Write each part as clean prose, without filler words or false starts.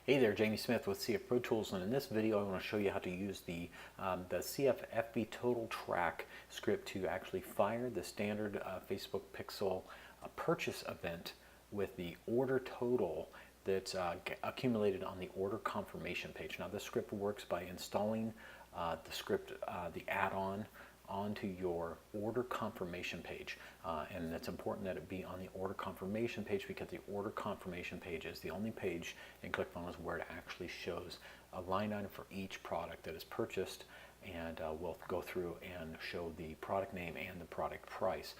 Hey there, Jamie Smith with CF Pro Tools, and in this video I want to show you how to use the CF FB Total Track script to actually fire the standard Facebook Pixel purchase event with the order total that's accumulated on the order confirmation page. Now this script works by installing the add-on onto your order confirmation page, and it's important that it be on the order confirmation page because the order confirmation page is the only page in ClickFunnels where it actually shows a line item for each product that is purchased, and we'll go through and show the product name and the product price.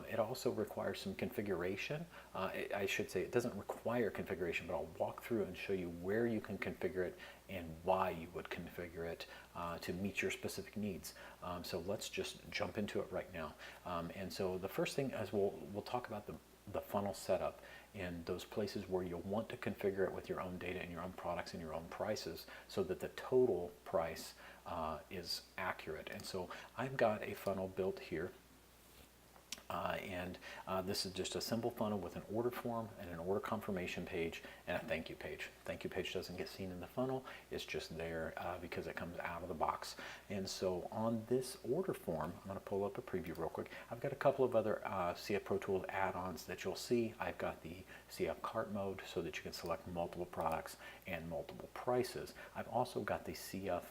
It also requires some configuration. I should say it doesn't require configuration, but I'll walk through and show you where you can configure it and why you would configure it to meet your specific needs. So let's just jump into it right now. And so the first thing is we'll talk about the funnel setup in those places where you'll want to configure it with your own data and your own products and your own prices so that the total price is accurate. And so I've got a funnel built here. This is just a simple funnel with an order form and an order confirmation page and a thank you page. Thank you page doesn't get seen in the funnel, it's just there because it comes out of the box. And so on this order form, I'm going to pull up a preview real quick. I've got a couple of other CF Pro Tools add-ons that you'll see. I've got the CF cart mode so that you can select multiple products and multiple prices. I've also got the CF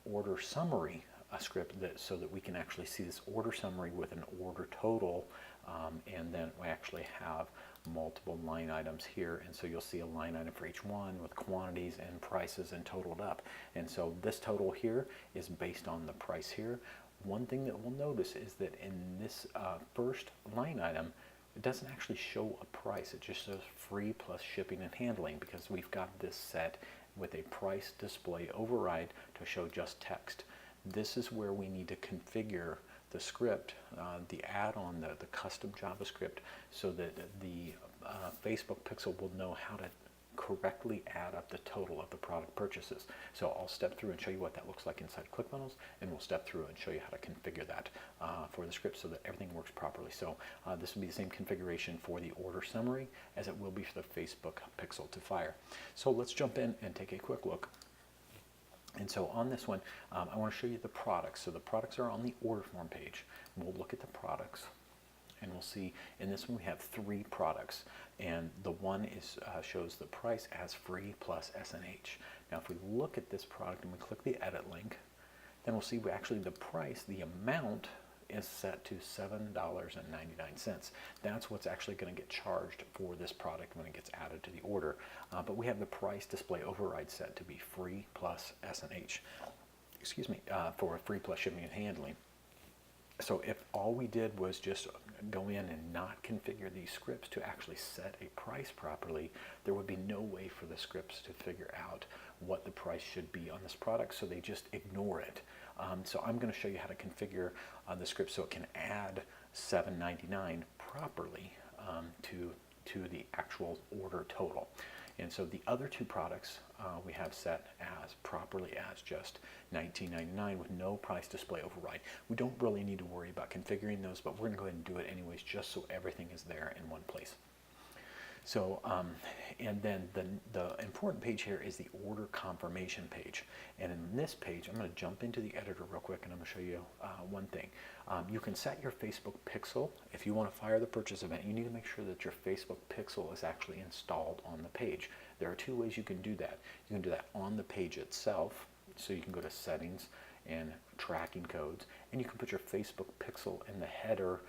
order summary script so that we can actually see this order summary with an order total, and then we actually have multiple line items here, and so you'll see a line item for each one with quantities and prices and totaled up. And so this total here is based on the price here. One thing that we'll notice is that in this first line item, it doesn't actually show a price. It just says free plus shipping and handling because we've got this set with a price display override to show just text. This is where we need to configure the script, the add-on, the custom JavaScript, so that the Facebook Pixel will know how to correctly add up the total of the product purchases. So I'll step through and show you what that looks like inside ClickFunnels, and we'll step through and show you how to configure that for the script so that everything works properly. So this will be the same configuration for the order summary as it will be for the Facebook Pixel to fire. So let's jump in and take a quick look. And so on this one, I want to show you the products. So the products are on the order form page. And we'll look at the products, and we'll see in this one we have 3 products, and the one is shows the price as free plus SNH. Now if we look at this product and we click the edit link, then we'll see actually the price, the amount is set to $7.99. That's what's actually going to get charged for this product when it gets added to the order. But we have the price display override set to be free plus SNH. Excuse me, for free plus shipping and handling. So if all we did was just go in and not configure these scripts to actually set a price properly, there would be no way for the scripts to figure out what the price should be on this product, so they just ignore it. So I'm going to show you how to configure the script so it can add $7.99 properly to the actual order total. And so the other 2 products we have set as properly as just $19.99 with no price display override. We don't really need to worry about configuring those, but we're going to go ahead and do it anyways just so everything is there in one place. So, and then the important page here is the order confirmation page. And in this page, I'm going to jump into the editor real quick, and I'm going to show you one thing. You can set your Facebook Pixel. If you want to fire the purchase event, you need to make sure that your Facebook Pixel is actually installed on the page. There are 2 ways you can do that. You can do that on the page itself, so you can go to settings and tracking codes, and you can put your Facebook Pixel in the header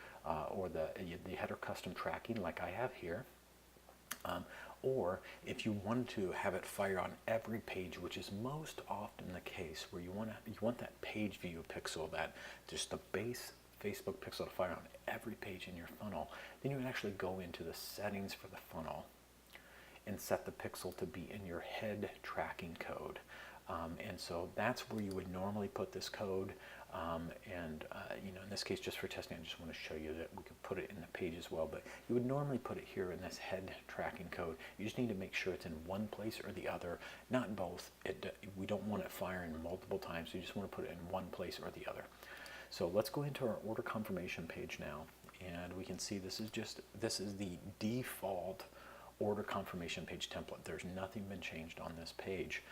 or the header custom tracking like I have here. Or if you want to have it fire on every page, which is most often the case, where you want that page view pixel, that just the base Facebook Pixel to fire on every page in your funnel, then you can actually go into the settings for the funnel and set the pixel to be in your head tracking code. And so that's where you would normally put this code. You know, in this case, just for testing, I just want to show you that we could put it in the page as well, but you would normally put it here in this head tracking code. You just need to make sure it's in one place or the other, not both. We don't want it firing multiple times. You just want to put it in one place or the other. So let's go into our order confirmation page now, and we can see this is the default order confirmation page template. There's nothing been changed on this page.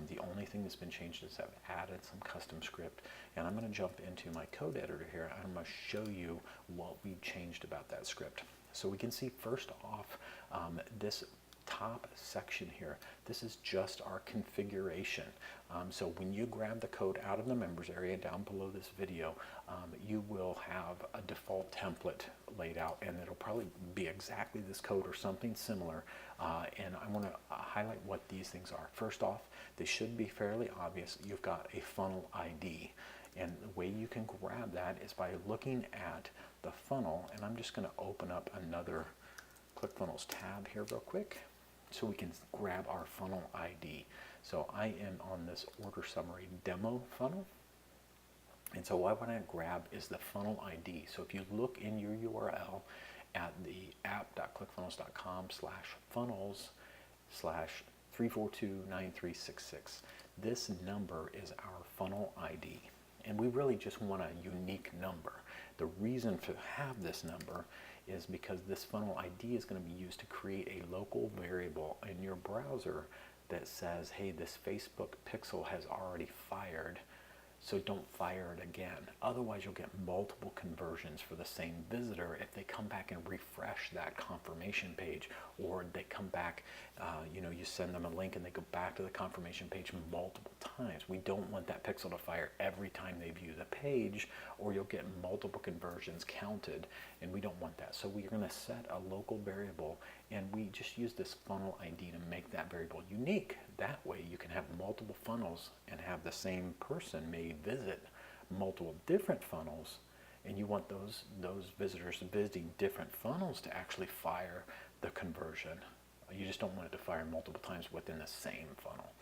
The only thing that's been changed is I've added some custom script, and I'm going to jump into my code editor here, and I'm going to show you what we changed about that script. So we can see first off, this top section here, this is just our configuration. So when you grab the code out of the members area down below this video, you will have a default template laid out, and it'll probably be exactly this code or something similar. And I want to highlight what these things are. First off, they should be fairly obvious. You've got a funnel ID, and the way you can grab that is by looking at the funnel. And I'm just going to open up another ClickFunnels tab here real quick, so we can grab our funnel ID. So I am on this order summary demo funnel. And so what I want to grab is the funnel ID. So if you look in your URL at the app.clickfunnels.com/funnels/3429366, this number is our funnel ID. And we really just want a unique number. The reason to have this number is because this funnel ID is going to be used to create a local variable in your browser that says, hey, this Facebook pixel has already fired, so don't fire it again. Otherwise, you'll get multiple conversions for the same visitor if they come back and refresh that confirmation page, or they come back, you send them a link and they go back to the confirmation page multiple times. We don't want that pixel to fire every time they view the page, or you'll get multiple conversions counted, and we don't want that. So we're going to set a local variable, and we just use this funnel ID to make that variable unique. That way you can have multiple funnels and have the same person may visit multiple different funnels, and you want those visitors visiting different funnels to actually fire the conversion. You just don't want it to fire multiple times within the same funnel.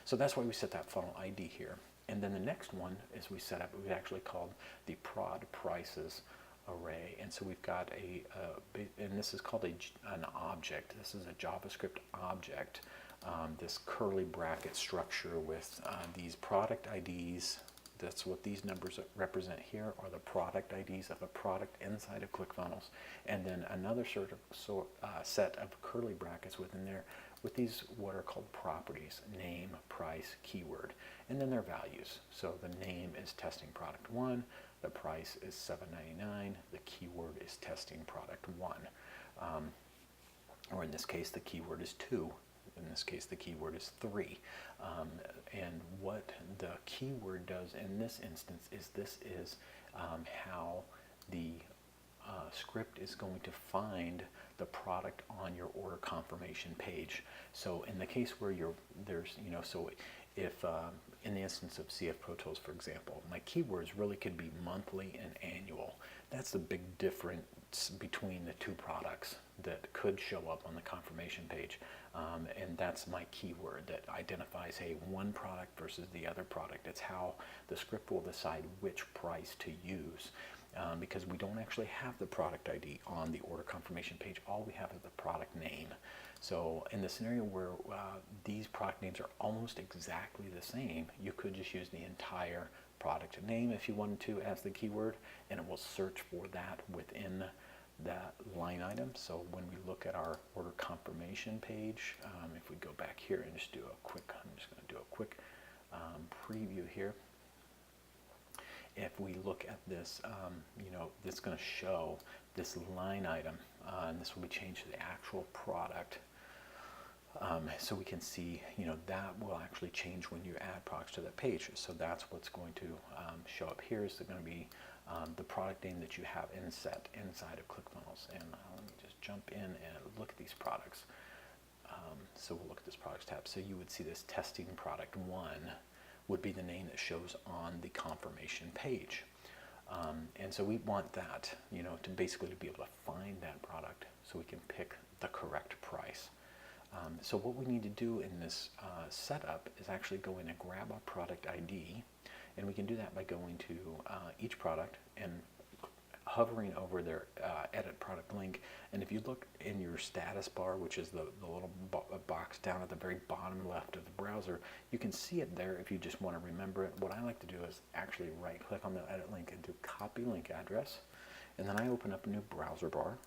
So that's why we set that funnel ID here. And then the next one is we set up, we actually called the prod prices array. And so we've got and this is called an object. This is a JavaScript object. This curly bracket structure with these product IDs. That's what these numbers represent here, are the product IDs of a product inside of ClickFunnels. And then another set of curly brackets within there with these what are called properties: name, price, keyword, and then their values. So the name is testing product 1, the price is $7.99, the keyword is testing product 1. Or in this case, the keyword is 2. In this case, the keyword is 3. And what the keyword does in this instance is how the script is going to find the product on your order confirmation page. So in the case where if in the instance of CF Pro Tools, for example, my keywords really could be monthly and annual. That's the big difference between the two products that could show up on the confirmation page. And that's my keyword that identifies, hey, one product versus the other product. It's how the script will decide which price to use. Because we don't actually have the product ID on the order confirmation page. All we have is the product name. So in the scenario where these product names are almost exactly the same, you could just use the entire product name if you wanted to as the keyword, and it will search for that within that line item. So when we look at our order confirmation page, if we go back here and just do a quick, I'm just going to do a quick preview here. If we look at this, this is going to show this line item, and this will be changed to the actual product. So we can see, that will actually change when you add products to that page. So that's what's going to show up here. Is going to be the product name that you have inside of ClickFunnels. And let me just jump in and look at these products. So we'll look at this products tab. So you would see this testing product 1 would be the name that shows on the confirmation page. And so we want that, to basically be able to find that product so we can pick the correct price. So what we need to do in this setup is actually go in and grab our product ID, and we can do that by going to each product and hovering over their edit product link. And if you look in your status bar, which is the little box down at the very bottom left of the browser, you can see it there if you just want to remember it. What I like to do is actually right click on the edit link and do copy link address, and then I open up a new browser bar,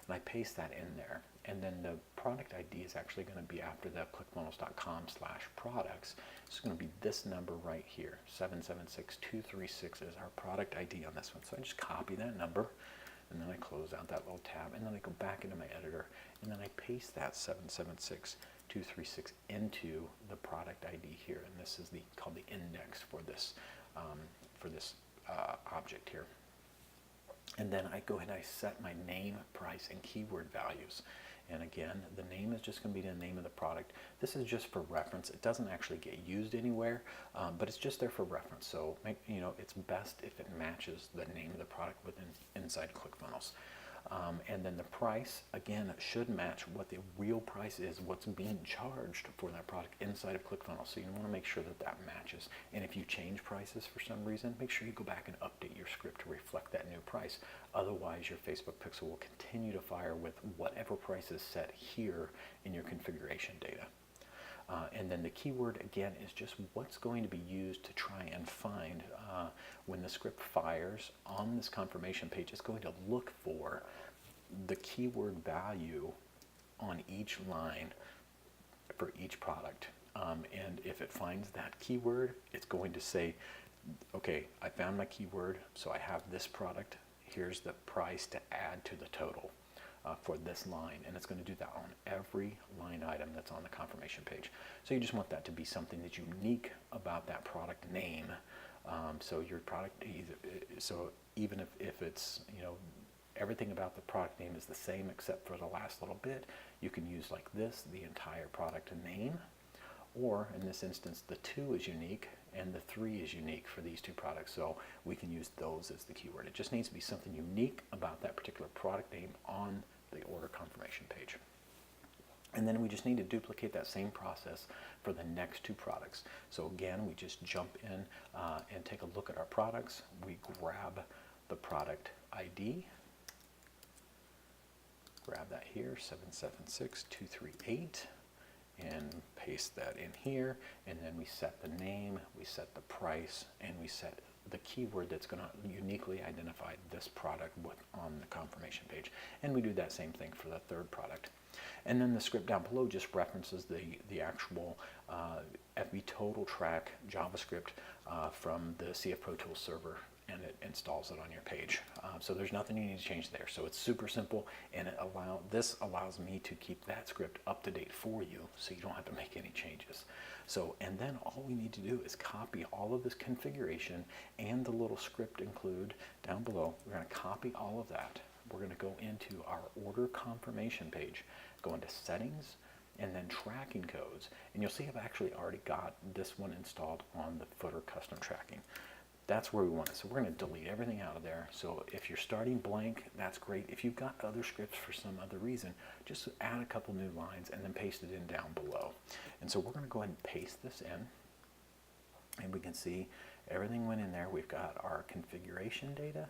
and I paste that in there. And then the product ID is actually going to be after the clickfunnels.com/products. It's going to be this number right here, 776236 is our product ID on this one. So I just copy that number, and then I close out that little tab, and then I go back into my editor, and then I paste that 776236 into the product ID here, and this is called the index for this object here. And then I go ahead and I set my name, price, and keyword values. And again, the name is just going to be the name of the product. This is just for reference. It doesn't actually get used anywhere, but it's just there for reference. So it's best if it matches the name of the product inside ClickFunnels. And then the price, again, should match what the real price is, what's being charged for that product inside of ClickFunnels. So you want to make sure that that matches. And if you change prices for some reason, make sure you go back and update your script to reflect that new price. Otherwise, your Facebook pixel will continue to fire with whatever price is set here in your configuration data. And then the keyword, again, is just what's going to be used to try and find when the script fires on this confirmation page. It's going to look for the keyword value on each line for each product. And if it finds that keyword, it's going to say, okay, I found my keyword, so I have this product. Here's the price to add to the total. For this line, and it's going to do that on every line item that's on the confirmation page. So you just want that to be something that's unique about that product name. So your product, so even if it's, everything about the product name is the same except for the last little bit, you can use like this, the entire product name, or in this instance, the 2 is unique and the 3 is unique for these two products. So we can use those as the keyword. It just needs to be something unique about that particular product name on the order confirmation page. And then we just need to duplicate that same process for the next two products. So again, we just jump in and take a look at our products. We grab the product ID, grab that here, 776238, and paste that in here. And then we set the name, we set the price, and we set the keyword that's going to uniquely identify this product on the confirmation page. And we do that same thing for the third product. And then the script down below just references the actual FB Total Track JavaScript from the CF Pro Tools server, and it installs it on your page. So there's nothing you need to change there. So it's super simple, and this allows me to keep that script up to date for you, so you don't have to make any changes. So, and then all we need to do is copy all of this configuration and the little script include down below. We're going to copy all of that. We're going to go into our order confirmation page, go into settings, and then tracking codes. And you'll see I've actually already got this one installed on the footer custom tracking. That's where we want it. So we're going to delete everything out of there. So if you're starting blank, that's great. If you've got other scripts for some other reason, just add a couple new lines and then paste it in down below. And so we're going to go ahead and paste this in. And we can see everything went in there. We've got our configuration data,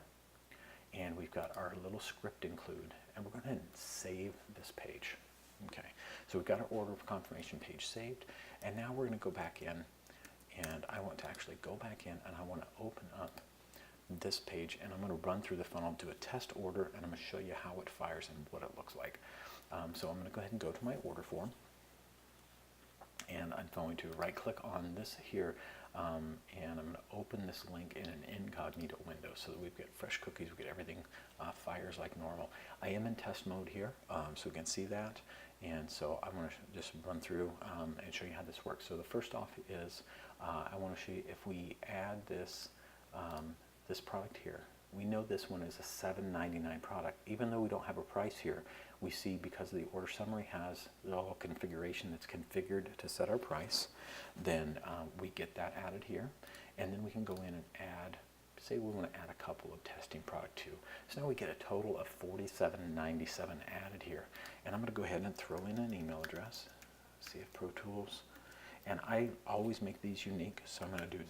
and we've got our little script include. And we're going to go ahead and save this page. Okay, so we've got our order confirmation page saved. And now we're going to go back in. And I want to actually go back in, and I want to open up this page, and I'm going to run through the funnel, do a test order, and I'm going to show you how it fires and what it looks like. So I'm going to go ahead and go to my order form, and I'm going to right click on this here, and I'm going to open this link in an incognito window so that we've got fresh cookies, we get everything fires like normal. I am in test mode here, so we can see that. And so I want to just run through and show you how this works. So the first off is I want to show you if we add this this product here. We know this one is a $7.99 product. Even though we don't have a price here, we see because the order summary has the whole configuration that's configured to set our price, then we get that added here. And then we can go in and add, say we want to add a couple of testing product too. So now we get a total of $47.97 added here. And I'm going to go ahead and throw in an email address, CF Pro Tools. And I always make these unique, so I'm going to do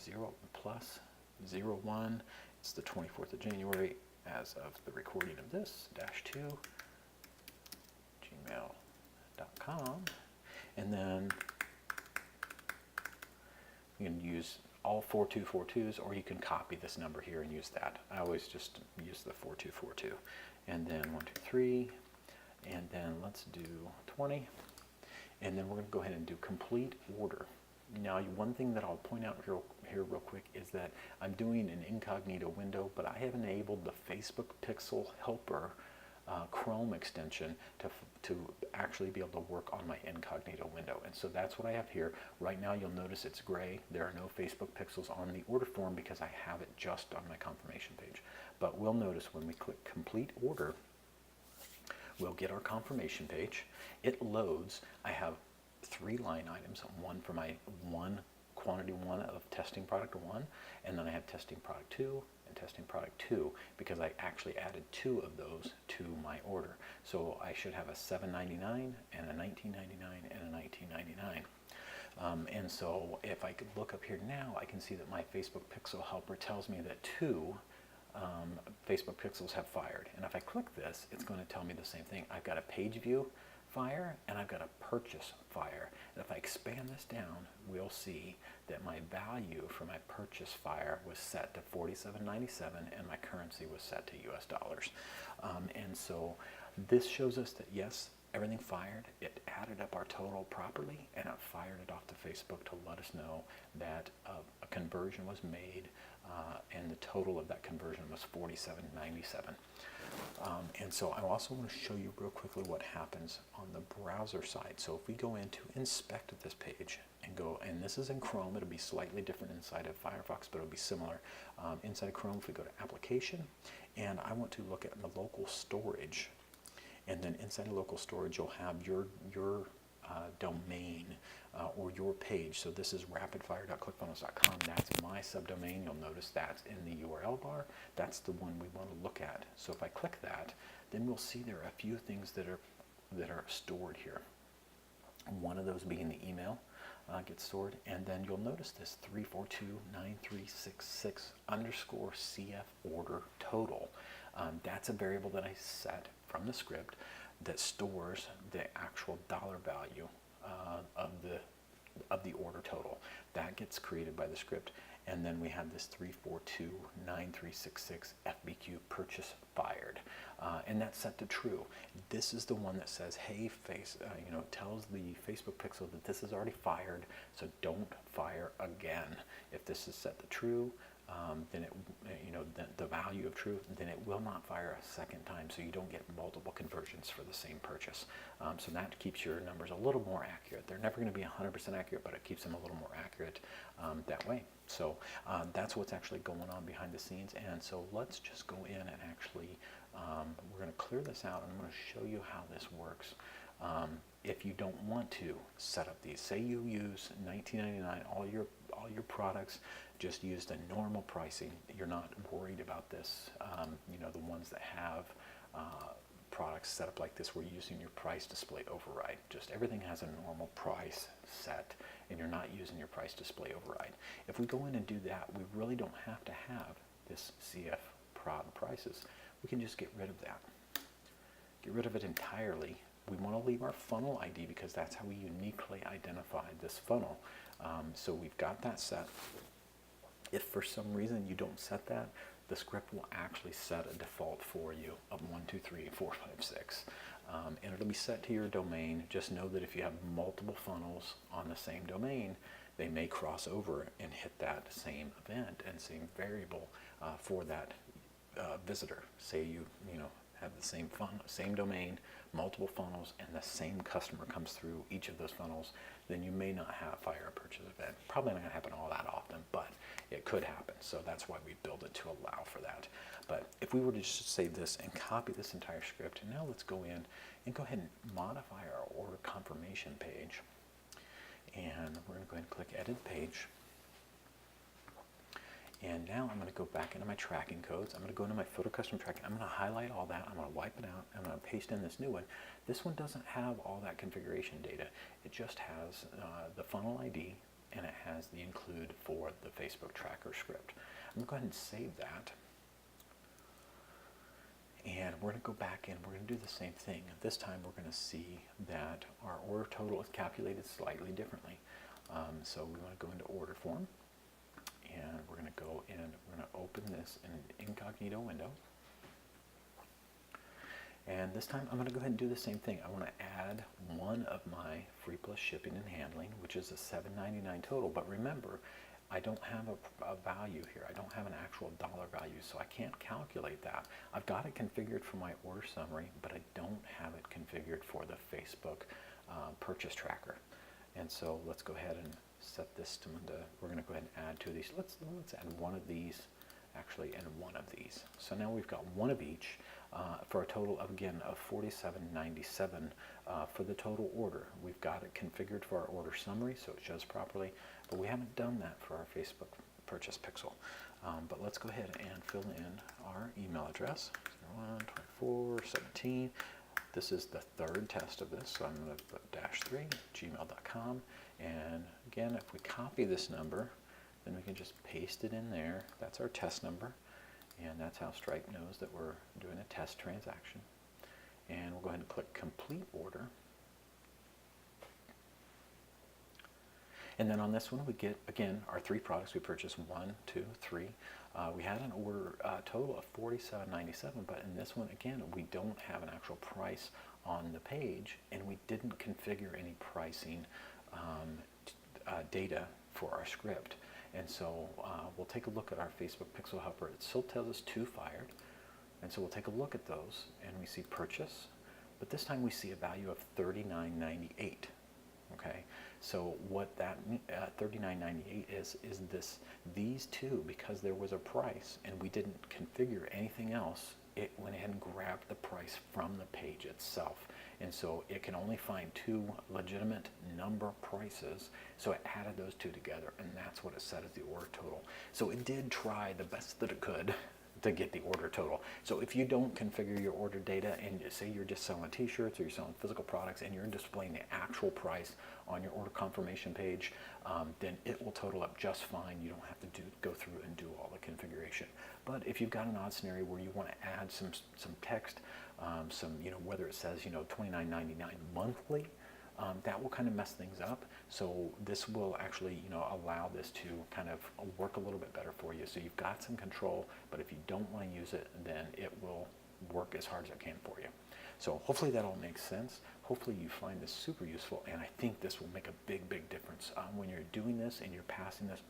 0+01. It's the 24th of January as of the recording of this, -2, gmail.com. And then you can use all 4242s, or you can copy this number here and use that. I always just use the 4242. And then 1, 2, 3, and then let's do 20, and then we're going to go ahead and do complete order. Now, one thing that I'll point out here real quick is that I'm doing an incognito window, but I have enabled the Facebook Pixel Helper Chrome extension to actually be able to work on my incognito window. And so that's what I have here. Right now you'll notice it's gray. There are no Facebook pixels on the order form because I have it just on my confirmation page. But we'll notice when we click complete order, we'll get our confirmation page. It loads. I have 3 line items, one for my quantity 1 of testing product 1, and then I have testing product 2 and testing product 2 because I actually added 2 of those to my order. So I should have a $7.99 and a $19.99 and a $19.99. And so if I could look up here now, I can see that my Facebook Pixel Helper tells me that 2 Facebook pixels have fired. And if I click this, it's going to tell me the same thing. I've got a page view fire and I've got a purchase fire. And if I expand this down, we'll see that my value for my purchase fire was set to $47.97 and my currency was set to US dollars. And so this shows us that yes, everything fired. It added up our total properly and it fired it off to Facebook to let us know that a conversion was made and the total of that conversion was $47.97. And so I also want to show you real quickly what happens on the browser side. So if we go into inspect this page and go, and this is in Chrome, it'll be slightly different inside of Firefox, but it'll be similar. Inside of Chrome, if we go to application, and I want to look at the local storage, and then inside of local storage, you'll have your domain or your page. So this is rapidfire.clickfunnels.com. That's my subdomain. You'll notice that's in the URL bar. That's the one we want to look at. So if I click that, then we'll see there are a few things that are stored here. One of those being the email gets stored, and then you'll notice this 3429366 underscore CF order total. That's a variable that I set from the script that stores the actual dollar value of the order total. That gets created by the script, and then we have this 3429366 FBQ purchase fired, and that's set to true. This is the one that says, hey, tells the Facebook Pixel that this is already fired, so don't fire again. If this is set to true, then it, the value of true, then it will not fire a second time, so you don't get multiple conversions for the same purchase. So that keeps your numbers a little more accurate. They're never going to be 100% accurate, but it keeps them a little more accurate that way. So that's what's actually going on behind the scenes. And so let's just go in and actually, we're going to clear this out, and I'm going to show you how this works. If you don't want to set up these, say you use $19.99, all your products just use the normal pricing. You're not worried about this. The ones that have products set up like this, we're using your price display override. Just everything has a normal price set, and you're not using your price display override. If we go in and do that, we really don't have to have this CF prod prices. We can just get rid of that. Get rid of it entirely. We want to leave our funnel ID because that's how we uniquely identify this funnel. So we've got that set. If for some reason you don't set that, the script will actually set a default for you of 1, 2, 3, 4, 5, 6. And it'll be set to your domain. Just know that if you have multiple funnels on the same domain, they may cross over and hit that same event and same variable for that visitor. Say you have the same domain, multiple funnels, and the same customer comes through each of those funnels, then you may not have fire a purchase event. Probably not going to happen all that often, but it could happen. So that's why we build it to allow for that. But if we were to just save this and copy this entire script, and now let's go in and go ahead and modify our order confirmation page. And we're going to go ahead and click Edit Page. And now I'm going to go back into my tracking codes. I'm going to go into my photo custom tracking. I'm going to highlight all that. I'm going to wipe it out. I'm going to paste in this new one. This one doesn't have all that configuration data. It just has the funnel ID, and it has the include for the Facebook tracker script. I'm going to go ahead and save that. And we're going to go back in. We're going to do the same thing. This time we're going to see that our order total is calculated slightly differently. So we want to go into order form. And we're going to go in, we're going to open this in an incognito window. And this time I'm going to go ahead and do the same thing. I want to add one of my free plus shipping and handling, which is a $7.99 total. But remember, I don't have a value here. I don't have an actual dollar value, so I can't calculate that. I've got it configured for my order summary, but I don't have it configured for the Facebook purchase tracker. And so let's go ahead and set this to, we're going to go ahead and add two of these. Let's add one of these actually and one of these. So now we've got one of each for a total of, again, of $47.97 for the total order. We've got it configured for our order summary so it shows properly, but we haven't done that for our Facebook purchase pixel. But let's go ahead and fill in our email address, 012417. This is the third test of this, so I'm going to put -3 gmail.com. And again, if we copy this number, then we can just paste it in there. That's our test number, and that's how Stripe knows that we're doing a test transaction. And we'll go ahead and click complete order. And then on this one, we get, again, our 3 products. We purchased 1, 2, 3. We had an order total of $47.97, but in this one, again, we don't have an actual price on the page, and we didn't configure any pricing data for our script. And so we'll take a look at our Facebook Pixel Helper. It still tells us 2 fired, and so we'll take a look at those, and we see purchase, but this time we see a value of $39.98. Okay, so what that $39.98 is these two, because there was a price and we didn't configure anything else, it went ahead and grabbed the price from the page itself. And so it can only find 2 legitimate number prices, so it added those 2 together, and that's what it set as the order total. So it did try the best that it could to get the order total. So if you don't configure your order data, and say you're just selling t-shirts or you're selling physical products and you're displaying the actual price on your order confirmation page, then it will total up just fine. You don't have to go through and do all the configuration. But if you've got an odd scenario where you want to add some text, whether it says, $29.99 monthly, that will kind of mess things up. So this will actually, allow this to kind of work a little bit better for you. So you've got some control, but if you don't want to use it, then it will work as hard as it can for you. So hopefully that all makes sense. Hopefully you find this super useful, and I think this will make a big, big difference. When you're doing this and you're passing this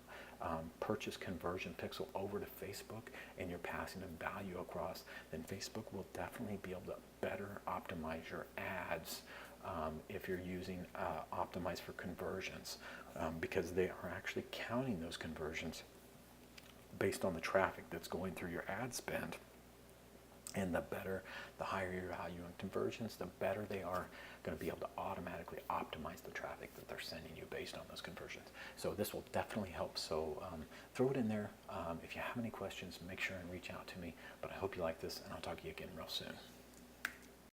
purchase conversion pixel over to Facebook and you're passing a value across, then Facebook will definitely be able to better optimize your ads if you're using Optimize for Conversions, because they are actually counting those conversions based on the traffic that's going through your ad spend. And the higher your value in conversions, the better they are going to be able to automatically optimize the traffic that they're sending you based on those conversions. So this will definitely help. So throw it in there. If you have any questions, make sure and reach out to me. But I hope you like this, and I'll talk to you again real soon.